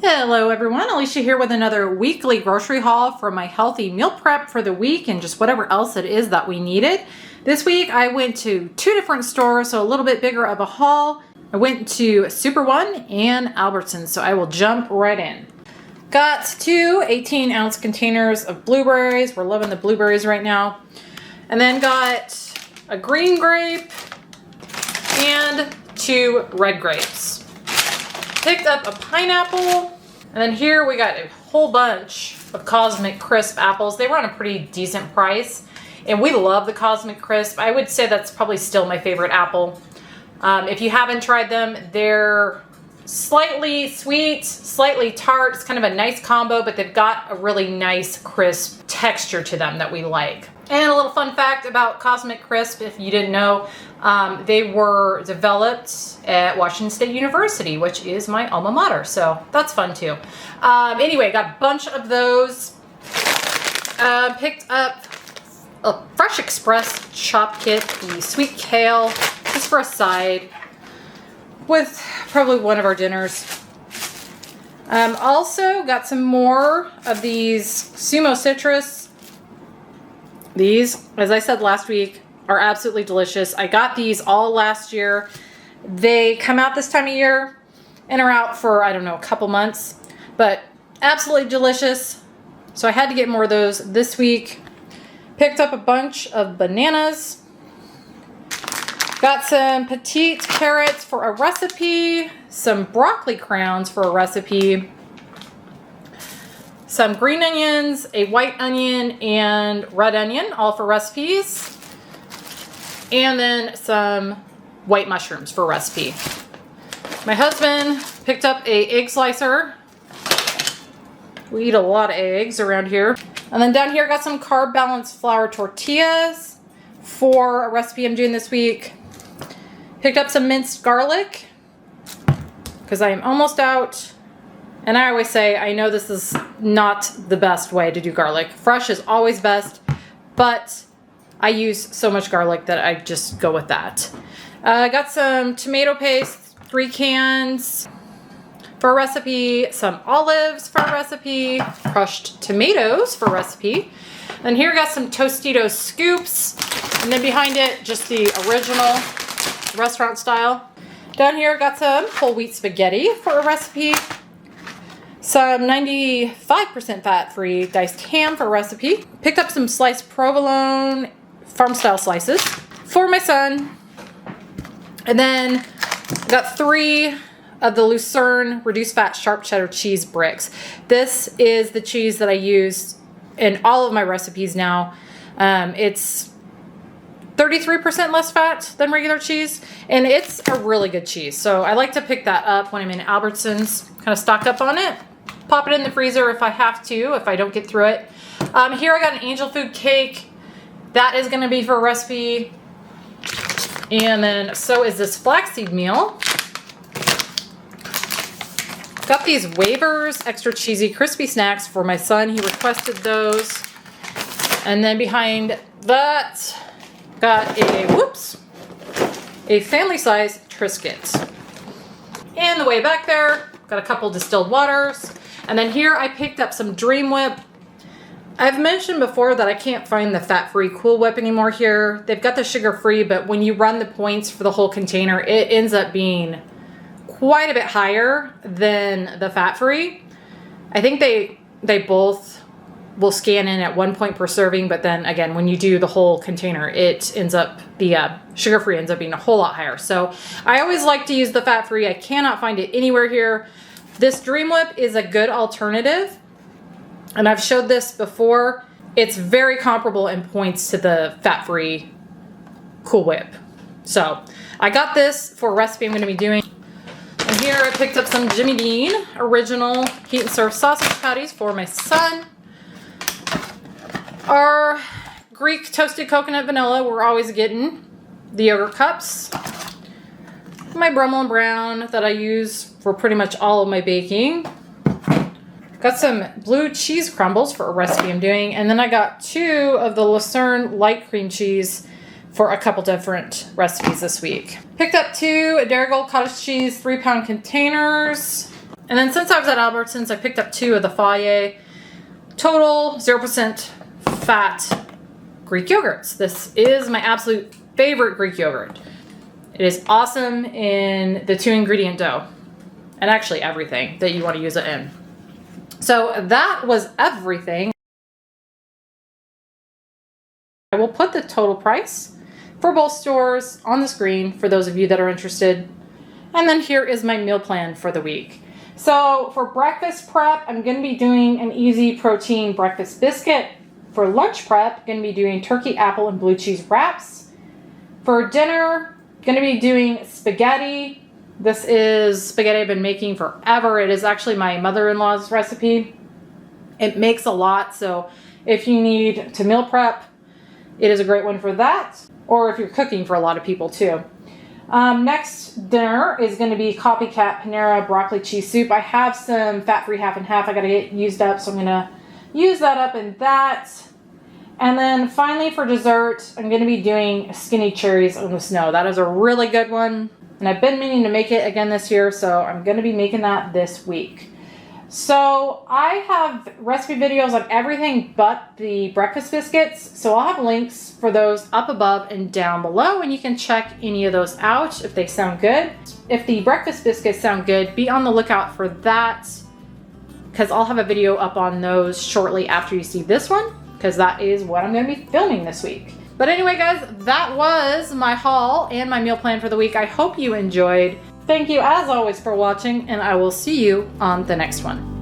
Hello everyone, Alicia here with another weekly grocery haul for my healthy meal prep for the week and just whatever else it is that we needed. This week I went to two different stores, so a little bit bigger of a haul. I went to Super1 and Albertson, so I will jump right in. Got two 18-ounce containers of blueberries. We're loving the blueberries right now. And then got a green grape and two red grapes. Picked up a pineapple. And then here we got a whole bunch of Cosmic Crisp apples. They were on a pretty decent price. And we love the Cosmic Crisp. I would say that's probably still my favorite apple. If you haven't tried them, they're slightly sweet, slightly tart. It's kind of a nice combo, but they've got a really nice crisp texture to them that we like. And a little fun fact about Cosmic Crisp, if you didn't know, they were developed at Washington State University, which is my alma mater, so that's fun too. Anyway, got a bunch of those. Picked up a Fresh Express chop kit, the sweet kale, just for a side, with probably one of our dinners. Also got some more of these Sumo citrus. These, as I said last week, are absolutely delicious. I got these all last year. They come out this time of year and are out for, I don't know, a couple months, but absolutely delicious. So I had to get more of those this week. Picked up a bunch of bananas. Got some petite carrots for a recipe, some broccoli crowns for a recipe, some green onions, a white onion, and red onion, all for recipes. And then some white mushrooms for a recipe. My husband picked up a egg slicer. We eat a lot of eggs around here. And then down here, got some carb balanced flour tortillas for a recipe I'm doing this week. Picked up some minced garlic because I am almost out. And I always say, I know this is not the best way to do garlic. Fresh is always best, but I use so much garlic that I just go with that. Got some tomato paste, 3 cans for a recipe, some olives for a recipe, crushed tomatoes for a recipe. And here got some Tostitos scoops. And then behind it, just the original restaurant style. Down here, got some whole wheat spaghetti for a recipe. Some 95% fat-free diced ham for a recipe. Picked up some sliced provolone farm-style slices for my son. And then got 3 of the Lucerne reduced-fat sharp cheddar cheese bricks. This is the cheese that I use in all of my recipes now. It's 33% less fat than regular cheese, and it's a really good cheese. So I like to pick that up when I'm in Albertsons, kind of stock up on it. Pop it in the freezer if I have to, if I don't get through it. Here I got an angel food cake. That is going to be for a recipe. And then so is this flaxseed meal. Got these Wavers extra cheesy crispy snacks for my son. He requested those. And then behind that, got a family size Triscuit. And the way back there, got a couple distilled waters. And then here I picked up some Dream Whip. I've mentioned before that I can't find the fat-free Cool Whip anymore here. They've got the sugar-free, but when you run the points for the whole container, it ends up being quite a bit higher than the fat-free. I think they both will scan in at 1 point per serving, but then again, when you do the whole container, it ends up, the sugar-free ends up being a whole lot higher. So I always like to use the fat-free. I cannot find it anywhere here. This Dream Whip is a good alternative, and I've showed this before. It's very comparable in points to the fat-free Cool Whip. So I got this for a recipe I'm going to be doing. And here I picked up some Jimmy Dean original heat and serve sausage patties for my son. Our Greek toasted coconut vanilla, we're always getting the yogurt cups. My Brummel & Brown that I use for pretty much all of my baking. Got some blue cheese crumbles for a recipe I'm doing. And then I got 2 of the Lucerne light cream cheese for a couple different recipes this week. Picked up 2 Dairy Gold cottage cheese 3-pound containers. And then since I was at Albertsons, I picked up 2 of the Fage total 0% fat Greek yogurts. This is my absolute favorite Greek yogurt. It is awesome in the 2-ingredient dough, and actually everything that you want to use it in. So that was everything. I will put the total price for both stores on the screen for those of you that are interested. And then here is my meal plan for the week. So for breakfast prep, I'm going to be doing an easy protein breakfast biscuit. For lunch prep, I'm going to be doing turkey, apple, and blue cheese wraps. For dinner, I'm going to be doing spaghetti. This is spaghetti I've been making forever. It is actually my mother-in-law's recipe. It makes a lot, so if you need to meal prep, it is a great one for that. Or if you're cooking for a lot of people too. Next dinner is going to be copycat Panera broccoli cheese soup. I have some fat-free half and half I got to get used up, so I'm going to use that up in that. And then finally for dessert, I'm going to be doing skinny cherries on the snow. That is a really good one, and I've been meaning to make it again this year, so I'm going to be making that this week. So I have recipe videos on everything but the breakfast biscuits, so I'll have links for those up above and down below, and you can check any of those out if they sound good. If the breakfast biscuits sound good, be on the lookout for that, because I'll have a video up on those shortly after you see this one, because that is what I'm going to be filming this week. But anyway, guys, that was my haul and my meal plan for the week. I hope you enjoyed. Thank you as always for watching, and I will see you on the next one.